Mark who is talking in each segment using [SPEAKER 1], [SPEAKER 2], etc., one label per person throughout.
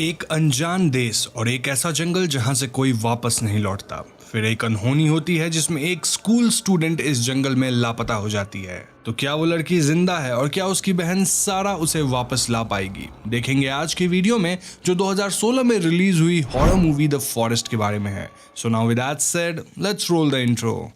[SPEAKER 1] एक अनजान देश और एक ऐसा जंगल जहां से कोई वापस नहीं लौटता। फिर एक अनहोनी होती है जिसमें एक स्कूल स्टूडेंट इस जंगल में लापता हो जाती है। तो क्या वो लड़की जिंदा है और क्या उसकी बहन सारा उसे वापस ला पाएगी, देखेंगे आज की वीडियो में, जो 2016 में रिलीज हुई हॉरर मूवी द फॉरेस्ट के बारे में है। So now with that said, let's roll the intro.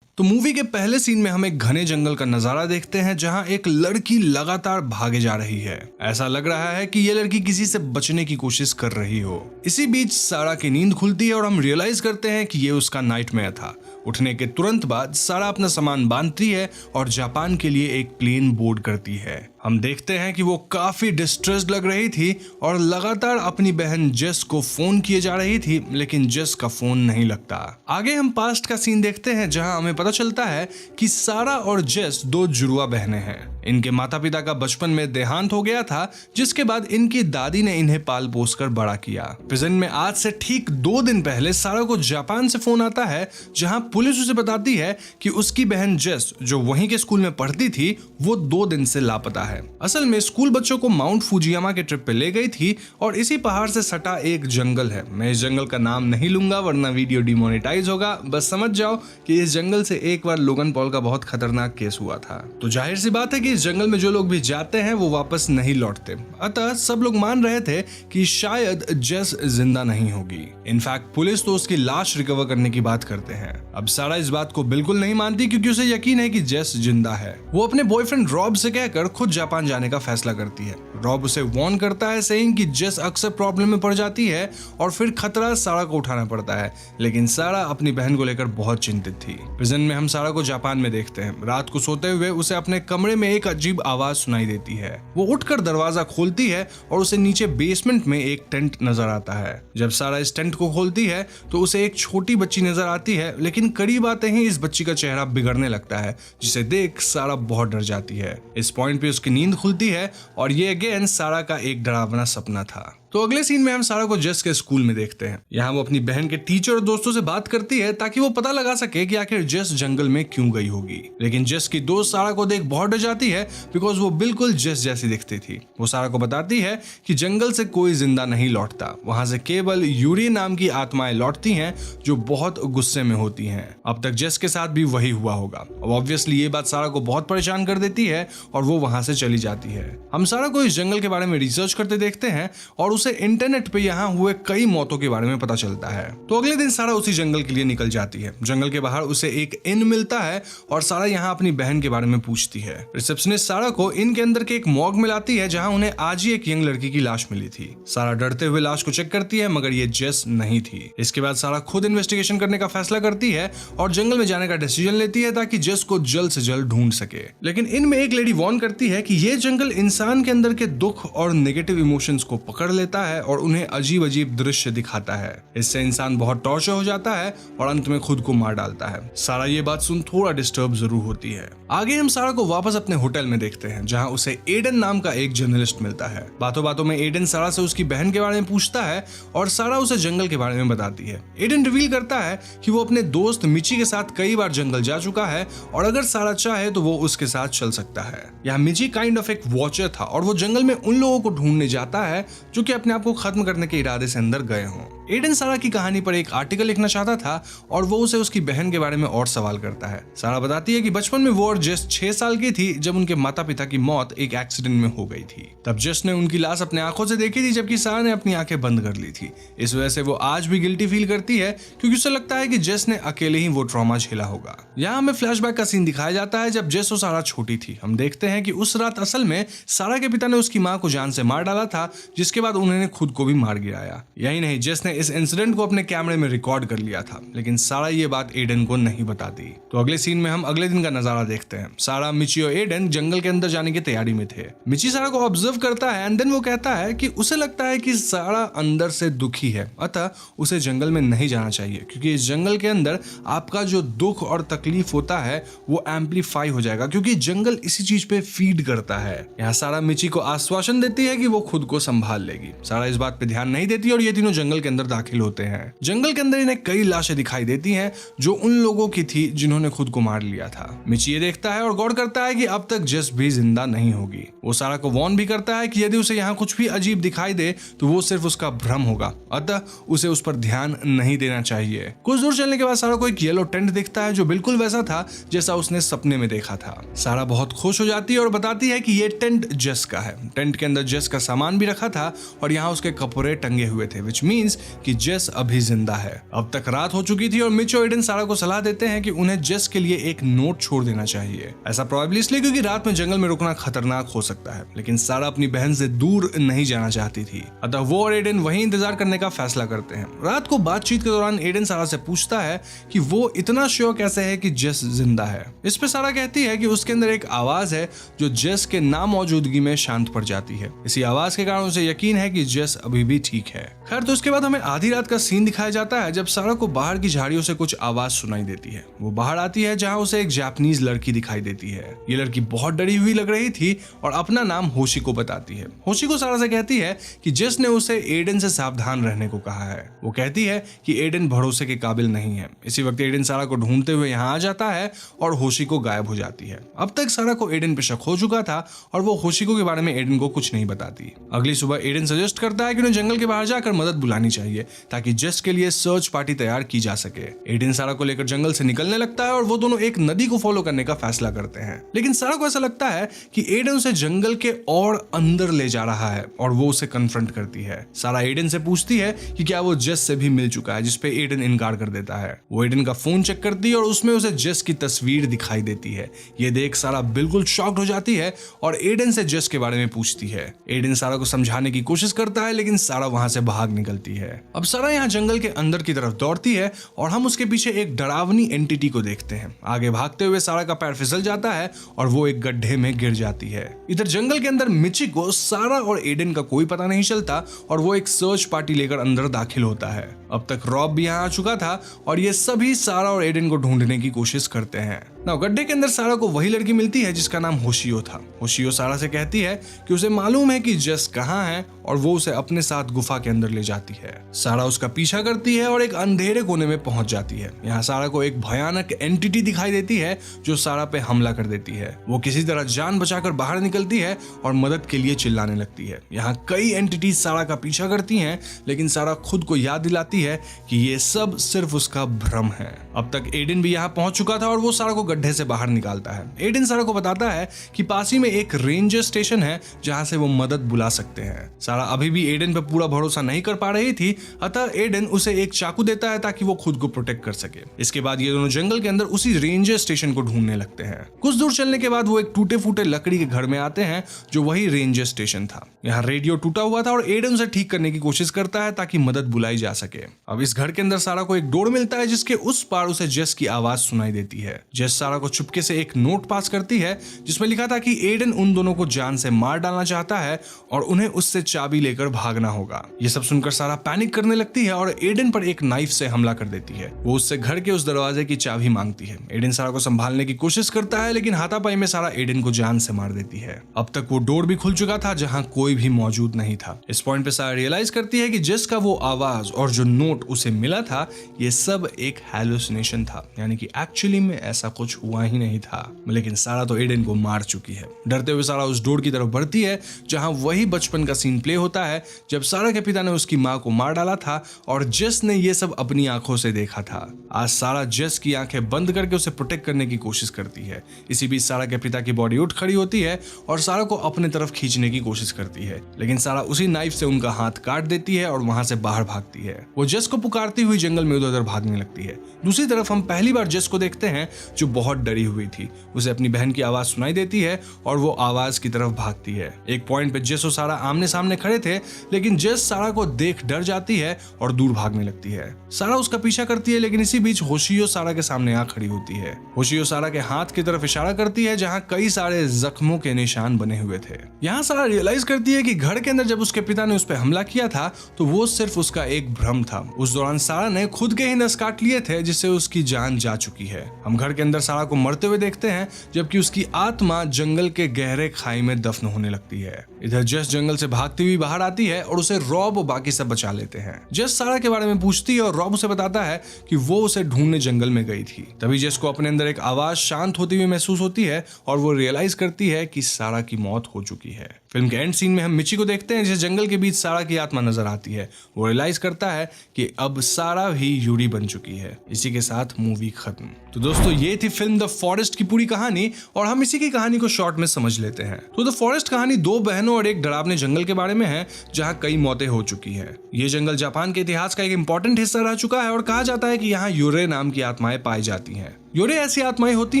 [SPEAKER 1] तो मूवी के पहले सीन में हम एक घने जंगल का नजारा देखते हैं जहां एक लड़की लगातार भागे जा रही है। ऐसा लग रहा है कि ये लड़की किसी से बचने की कोशिश कर रही हो। इसी बीच सारा की नींद खुलती है और हम रियलाइज करते हैं कि ये उसका नाइटमेयर था। उठने के तुरंत बाद सारा अपना सामान बांधती है और जापान के लिए एक प्लेन बोर्ड करती है। हम देखते हैं कि वो काफी डिस्ट्रेस्ड लग रही थी और लगातार अपनी बहन जेस को फोन किए जा रही थी, लेकिन जेस का फोन नहीं लगता। आगे हम पास्ट का सीन देखते हैं जहां हमें पता चलता है कि सारा और जेस दो जुड़वा बहनें हैं। इनके माता पिता का बचपन में देहांत हो गया था, जिसके बाद इनकी दादी ने इन्हें पाल पोस कर बड़ा किया। प्रेजेंट में आज से ठीक 2 दिन पहले सारा को जापान से फोन आता है जहां पुलिस उसे बताती है कि उसकी बहन जेस, जो वहीं के स्कूल में पढ़ती थी, वो 2 दिन से लापता है। असल में स्कूल बच्चों को माउंट फुजियामा के ट्रिप पे ले गई थी और इसी पहाड़ से सटा एक जंगल है। मैं इस जंगल का नाम नहीं लूंगा वरना वीडियो डिमोनेटाइज होगा। बस समझ जाओ कि इस जंगल से एक बार लोगन पॉल का बहुत खतरनाक केस हुआ था। तो जाहिर सी बात है कि इस जंगल में जो लोग भी जाते हैं वो वापस नहीं लौटते। अतः सब लोग मान रहे थे कि शायद जेस जिंदा नहीं होगी। इनफैक्ट पुलिस तो उसकी लाश रिकवर करने की बात करते हैं। अब सारा इस बात को बिल्कुल नहीं मानती क्योंकि उसे यकीन है कि जेस जिंदा है। वो अपने बॉयफ्रेंड रॉब से कहकर खुद जापान जाने का फैसला करती है। रॉब उसे वार्न करता है सेइंग कि जेस अक्सर प्रॉब्लम में पड़ जाती है और फिर खतरा सारा को उठाना पड़ता है, लेकिन सारा अपनी बहन को लेकर बहुत चिंतित थी। प्रेजेंट में हम सारा को जापान में देखते हैं। रात को सोते हुए उसे अपने कमरे में एक अजीब आवाज सुनाई देती है। वो उठकर दरवाजा खोलती है और उसे नीचे बेसमेंट में एक टेंट नजर आता है। जब सारा इस टेंट को खोलती है तो उसे एक छोटी बच्ची नजर आती है, लेकिन करीब आते ही इस बच्ची का चेहरा बिगड़ने लगता है, जिसे देख सारा बहुत डर जाती है। इस पॉइंट पे उसकी नींद खुलती है और ये अगेन सारा का एक डरावना सपना था। तो अगले सीन में हम सारा को जेस के स्कूल में देखते हैं। यहाँ वो अपनी बहन के टीचर और दोस्तों से बात करती है ताकि वो पता लगा सके कि आखिर जेस जंगल में क्यों गई होगी। लेकिन जेस की दोस्त सारा को देख बहुत डर जाती है बिकॉज वो बिल्कुल जेस जैसी दिखती थी। वो सारा को बताती है कि जंगल से कोई जिंदा नहीं लौटता, वहां से केवल यूरी नाम की आत्माएं लौटती हैं जो बहुत गुस्से में होती हैं। अब तक जेस के साथ भी वही हुआ होगा। अब ऑब्वियसली ये बात सारा को बहुत परेशान कर देती है और वो वहां से चली जाती है। हम सारा को इस जंगल के बारे में रिसर्च करते देखते हैं और उसे इंटरनेट पे यहाँ हुए कई मौतों के बारे में पता चलता है। तो अगले दिन सारा उसी जंगल के लिए निकल जाती है। जंगल के बाहर उसे एक इन मिलता है और सारा यहाँ अपनी बहन के बारे में पूछती है। रिसेप्शनिस्ट सारा को इन के अंदर के एक मॉर्ग मिलाती है जहाँ उन्हें आज ही एक यंग लड़की की लाश मिली थी। सारा डरते हुए लाश को चेक करती है मगर ये जेस नहीं थी। इसके बाद सारा खुद इन्वेस्टिगेशन करने का फैसला करती है और जंगल में जाने का डिसीजन लेती है ताकि जेस को जल्द से जल्द ढूंढ सके। लेकिन इनमें एक लेडी वार्न करती है कि ये जंगल इंसान के अंदर के दुख और नेगेटिव इमोशंस को पकड़ लेता है और उन्हें अजीब अजीब दृश्य दिखाता है। इससे इंसान बहुत टॉर्चर हो जाता है और अंत में खुद को मार डालता है। सारा ये बात सुन थोड़ा डिस्टर्ब जरूर होती है। आगे हम सारा को वापस अपने होटल में देखते हैं जहां उसे एडन नाम का एक जर्नलिस्ट मिलता है। बातों बातों में एडन सारा से उसकी बहन के बारे में पूछता है और सारा उसे जंगल के बारे में बताती है। एडन रिवील करता है कि वो अपने दोस्त मिची के साथ कई बार जंगल जा चुका है और अगर सारा चाहे तो वो उसके साथ चल सकता है। यहाँ मिची काइंड ऑफ एक वॉचर था और वो जंगल में उन लोगों को ढूंढने जाता है जो कि अपने आप को खत्म करने के इरादे से अंदर गए हों। एडन सारा की कहानी पर एक आर्टिकल लिखना चाहता था और वो उसे उसकी बहन के बारे में और सवाल करता है। सारा बताती है कि बचपन में वो और जेस 6 साल की थी जब उनके माता पिता की मौत एक एक्सीडेंट में हो गई थी। तब जेस ने उनकी लाश अपने आंखों से देखी थी जबकि सारा ने अपनी आंखें बंद कर ली थी। इस वजह से वो आज भी गिल्टी फील करती है क्योंकि उसे लगता है कि जेस ने अकेले ही वो ट्रॉमा झेला होगा। यहाँ हमें फ्लैशबैक का सीन दिखाया जाता है जब जेस और सारा छोटी थी। हम देखते हैं कि उस रात असल में सारा के पिता ने उसकी माँ को जान से मार डाला था, जिसके बाद उन्होंने खुद को भी मार गिराया। यही नहीं, जेस ने इस इंसिडेंट को अपने कैमरे में रिकॉर्ड कर लिया था, लेकिन सारा ये बात एडन को नहीं बताती। तो अगले सीन में हम अगले दिन का नजारा देखते हैं। सारा, मिची और एडन जंगल के अंदर जाने की तैयारी में थे। मिची सारा को ऑब्जर्व करता है एंड देन वो कहता है कि उसे लगता है कि सारा अंदर से दुखी है, अतः उसे जंगल में नहीं जाना चाहिए क्योंकि इस जंगल के अंदर आपका जो दुख और तकलीफ होता है वो एम्पलीफाई हो जाएगा क्योंकि जंगल इसी चीज पे फीड करता है। यहाँ सारा मिची को आश्वासन देती है कि वो खुद को संभाल लेगी। सारा इस बात पे ध्यान नहीं देती और ये तीनों जंगल के अंदर अंदर दाखिल होते हैं। जंगल के अंदर इन्हें कई लाशें दिखाई देती हैं जो उन लोगों की थी जिन्होंने खुद को मार लिया था। मिच ये देखता है और गौर करता है कि अब तक जेस भी जिंदा नहीं होगी। वो सारा को वार्न भी करता है कि यदि उसे यहाँ कुछ भी अजीब दिखाई दे तो वो सिर्फ उसका भ्रम होगा, अतः उसे उस पर ध्यान नहीं देना चाहिए। कुछ दूर चलने के बाद सारा को एक येलो टेंट दिखता है जो बिल्कुल वैसा था जैसा उसने सपने में देखा था। सारा बहुत खुश हो जाती है और बताती है कि ये टेंट जेस का है। टेंट के अंदर जेस का सामान भी रखा था और यहाँ उसके कपड़े टंगे हुए थे, विच मीन्स कि जेस अभी जिंदा है। अब तक रात हो चुकी थी और मिच और एडन सारा को सलाह देते हैं कि उन्हें जेस के लिए एक नोट छोड़ देना चाहिए। ऐसा प्रोबेबली इसलिए क्योंकि रात में जंगल में रुकना खतरनाक हो सकता है, लेकिन सारा अपनी बहन से दूर नहीं जाना चाहती थी, अतः वो और एडन वहीं इंतजार करने का फैसला करते हैं। रात को बातचीत के दौरान एडन सारा से पूछता है कि वो इतना श्योर कैसे है कि जेस जिंदा है। इस पे सारा कहती है कि उसके अंदर एक आवाज है जो जेस के नामौजूदगी में शांत पड़ जाती है। इसी आवाज के कारण उसे यकीन है कि जेस अभी भी ठीक है। खैर, तो उसके बाद हमें आधी रात का सीन दिखाया जाता है जब सारा को बाहर की झाड़ियों से कुछ आवाज सुनाई देती है। वो बाहर आती है जहां उसे एक जापानीज लड़की दिखाई देती है। ये लड़की बहुत डरी हुई लग रही थी और अपना नाम होशी को बताती है। होशी को सारा से कहती है कि जेस ने उसे एडन से सावधान रहने को कहा है। वो कहती है कि एडन भरोसे के काबिल नहीं है। इसी वक्त एडन सारा को ढूंढते हुए यहाँ आ जाता है और होशी को गायब हो जाती है। अब तक सारा को एडन पे शक हो चुका था और वो होशिको के बारे में एडन को कुछ नहीं बताती। अगली सुबह एडन सजेस्ट करता है कि उन्हें जंगल के बाहर जाकर मदद बुलानी चाहिए ताकि जेस के लिए सर्च पार्टी तैयार की जा सके। एडन सारा को लेकर जंगल से निकलने लगता है और वो दोनों एक नदी को फॉलो करने का फैसला करते हैं, लेकिन सारा को ऐसा लगता है कि एडन उसे जंगल के और अंदर ले जा रहा है और वो उसे कन्फ्रंट करती है। सारा एडन से पूछती है कि क्या वो जेस से भी मिल चुका है, जिसपे एडन इनकार कर देता है। वो एडन का फोन चेक करती है और उसमें उसे जेस की तस्वीर दिखाई देती है। ये देख सारा बिल्कुल शॉक्ड हो जाती है और एडन से जेस के बारे में पूछती है। एडन सारा को समझाने की कोशिश करता है, लेकिन सारा वहां से भाग निकलती है। अब सारा यहाँ जंगल के अंदर की तरफ दौड़ती है और हम उसके पीछे एक डरावनी एंटिटी को देखते हैं। आगे भागते हुए सारा का पैर फिसल जाता है और वो एक गड्ढे में गिर जाती है। इधर जंगल के अंदर मिची को सारा और एडन का कोई पता नहीं चलता और वो एक सर्च पार्टी लेकर अंदर दाखिल होता है। अब तक रॉब भी यहाँ आ चुका था और ये सभी सारा और एडन को ढूंढने की कोशिश करते हैं। ना गड्ढे के अंदर सारा को वही लड़की मिलती है जिसका नाम होशियो था। होशियो सारा से कहती है कि उसे मालूम है कि जेस कहाँ है और वो उसे अपने साथ गुफा के अंदर ले जाती है। सारा उसका पीछा करती है और एक अंधेरे कोने में पहुंच जाती है। यहाँ सारा को एक भयानक एंटिटी दिखाई देती है जो सारा पे हमला कर देती है। वो किसी तरह जान बचाकर बाहर निकलती है और मदद के लिए चिल्लाने लगती है। यहाँ कई एंटिटीज सारा का पीछा करती हैं, लेकिन सारा खुद को याद दिलाती है कि ये सब सिर्फ उसका भ्रम है। अब तक एडन भी यहाँ पहुंच चुका था और वो सारा को गड्ढे से बाहर निकालता है। एडन सारा को बताता है कि पास ही में एक रेंजर स्टेशन है जहां से वो मदद बुला सकते हैं। सारा अभी भी एडन पे पूरा भरोसा नहीं कर पा रही थी, अतः एडन उसे एक चाकू देता है ताकि वो खुद को प्रोटेक्ट कर सके। इसके बाद ये दोनों जंगल के अंदर उसी रेंजर स्टेशन को ढूंढने लगते हैं। कुछ दूर चलने के बाद वो एक टूटे फूटे लकड़ी के घर में आते हैं जो वही रेंजर स्टेशन था। यहाँ रेडियो टूटा हुआ था और एडन उसे ठीक करने की कोशिश करता है ताकि मदद बुलाई जा सके। अब इस घर के अंदर सारा को एक डोर मिलता है जिसके उस पार उसे जेस की आवाज सुनाई देती है। जेस सारा को चुपके से एक नोट पास करती है जिसमें लिखा था कि एडन उन दोनों को जान से मार डालना चाहता है और उन्हें उससे चाबी लेकर भागना होगा। ये सब सुनकर सारा पैनिक करने लगती है और एडन पर एक नाइफ से हमला कर देती है। वो उससे घर के उस दरवाजे की चाबी मांगती है। एडन सारा को संभालने की कोशिश करता है, लेकिन हाथापाई में सारा एडन को जान से मार देती है। अब तक वो डोर भी खुल चुका था जहां कोई भी मौजूद नहीं था। इस पॉइंट पे सारा रियलाइज करती है कि जेस का वो आवाज और जो नोट उसे मिला था ये सब एक हैलुसिनेशन था, यानी कि एक्चुअली में ऐसा कुछ हुआ ही नहीं था। लेकिन सारा तो एडन को मार चुकी है। डरते हुए सारा उस डोर की तरफ बढ़ती है जहां वही बचपन का सीन प्ले होता है जब सारा के पिता ने उसकी मां को मार डाला था और जेस ने ये सब अपनी आंखों से देखा था। आज सारा जेस की आंखें बंद करके उसे प्रोटेक्ट करने की कोशिश करती है। इसी बीच सारा के पिता की बॉडी उठ खड़ी होती है और सारा को अपने तरफ खींचने की कोशिश करती है, लेकिन सारा उसी नाइफ से उनका हाथ काट देती है और वहां से बाहर भागती है। वो जेस को पुकारती हुई जंगल में उधर भागने लगती है। दूसरी तरफ हम पहली बार जेस को देखते हैं जो बहुत डरी हुई थी। उसे अपनी बहन की आवाज सुनाई देती है और वो आवाज की तरफ भागती है। एक पॉइंट पे जेस और सारा आमने सामने खड़े थे, लेकिन जेस सारा को देख डर जाती है और दूर भागने लगती है। सारा उसका पीछा करती है, लेकिन इसी बीच होशियो सारा के सामने आ खड़ी होती है। होशियो सारा के हाथ की तरफ इशारा करती है जहां कई सारे जख्मों के निशान बने हुए थे। यहाँ सारा रियलाइज करती है कि घर के अंदर जब उसके पिता ने उस पर हमला किया था तो वो सिर्फ उसका एक भ्रम था। उस दौरान सारा ने खुद के ही नस काट लिए थे, जिससे उसकी जान जा चुकी है। हम घर के अंदर सारा को मरते हुए देखते हैं, जबकि उसकी आत्मा जंगल के गहरे खाई में दफन होने लगती है। इधर जस जंगल से भागती हुई बाहर आती है और उसे रॉब और बाकी सब बचा लेते हैं। जस सारा के बारे में पूछती है और रॉब उसे बताता है कि वो उसे ढूंढने जंगल में गई थी। तभी जस को अपने अंदर एक आवाज शांत होती हुई महसूस होती है और वो रियलाइज करती है कि सारा की मौत हो चुकी है। फिल्म के एंड सीन में हम मिची को देखते हैं, जिस जंगल के बीच सारा की आत्मा नजर आती है। वो रियलाइज करता है कि अब सारा भी यूरी बन चुकी है। इसी के साथ मूवी खत्म। तो दोस्तों, ये थी फिल्म द फॉरेस्ट की पूरी कहानी और हम इसी की कहानी को शॉर्ट में समझ लेते हैं। तो द फॉरेस्ट कहानी दो बहनों और एक डरावने जंगल के बारे में है, जहां कई मौतें हो चुकी है। ये जंगल जापान के इतिहास का एक इंपॉर्टेंट हिस्सा रह चुका है और कहा जाता है कि यहाँ यूरे नाम की आत्माएं पाई जाती हैं। यूरे ऐसी आत्माएं होती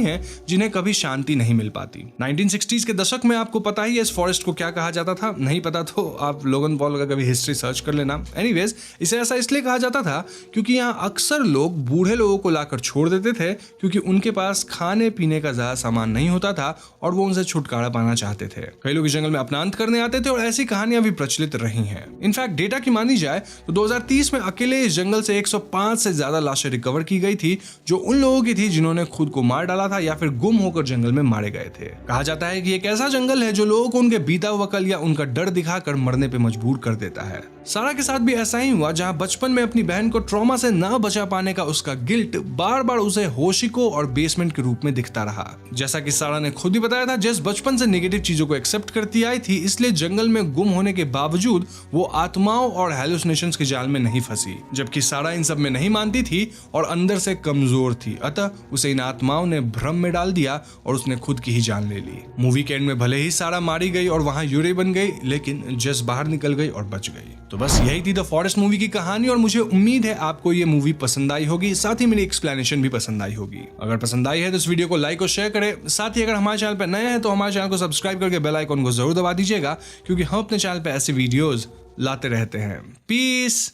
[SPEAKER 1] हैं जिन्हें कभी शांति नहीं मिल पाती। 1960s के दशक में आपको पता ही है इस फॉरेस्ट को क्या कहा जाता था। नहीं पता तो आप लोगन पॉल का कभी हिस्ट्री सर्च कर लेना। एनीवेज, इसे ऐसा इसलिए कहा जाता था क्योंकि यहाँ अक्सर लोग बूढ़े लोगों को लाकर छोड़ देते थे, क्योंकि उनके पास खाने पीने का ज्यादा सामान नहीं होता था और वो उनसे छुटकारा पाना चाहते थे। कई लोग इस जंगल में अपना अंत करने आते थे और ऐसी कहानियां भी प्रचलित रही हैं। इनफैक्ट डेटा की मानी जाए तो 2030 में अकेले इस जंगल से 105 से ज्यादा लाशें रिकवर की गई थी, जो उन लोगों की थी जिन्होंने खुद को मार डाला था या फिर गुम होकर जंगल में मारे गए थे। कहा जाता है कि एक ऐसा जंगल है जो लोगों को उनके बीता हुआ कल या उनका डर दिखाकर मरने पे मजबूर कर देता है। सारा के साथ भी ऐसा ही हुआ, जहां बचपन में अपनी बहन को ट्रॉमा से ना बचा पाने का उसका गिल्ट बार बार उसे होशिको और बेसमेंट के रूप में दिखता रहा। जैसा कि सारा ने खुद ही बताया था, जैस बचपन से नेगेटिव चीजों को एक्सेप्ट करती आई थी, इसलिए जंगल में गुम होने के बावजूद वो आत्माओं और हेलुसिनेशंस के जाल में नहीं फंसी। जबकि सारा इन सब में नहीं मानती थी और अंदर से कमजोर थी, अतः उसे इन आत्माओं ने भ्रम में डाल दिया और उसने खुद की ही जान ले ली। मूवी के एंड में भले ही सारा मारी गई और वहां यूरे बन गई, लेकिन जस बाहर निकल गई और बच गई। तो बस यही थी द फॉरेस्ट मूवी की कहानी और मुझे उम्मीद है आपको ये मूवी पसंद आई होगी, साथ ही मेरी एक्सप्लेनेशन भी पसंद आई होगी। अगर पसंद आई है तो इस वीडियो को लाइक और शेयर करें। साथ ही अगर हमारे चैनल पर नए हैं तो हमारे चैनल को सब्सक्राइब करके बेल आइकन को जरूर दबा दीजिएगा, क्योंकि हम अपने चैनल पर ऐसे वीडियोस लाते रहते हैं। पीस।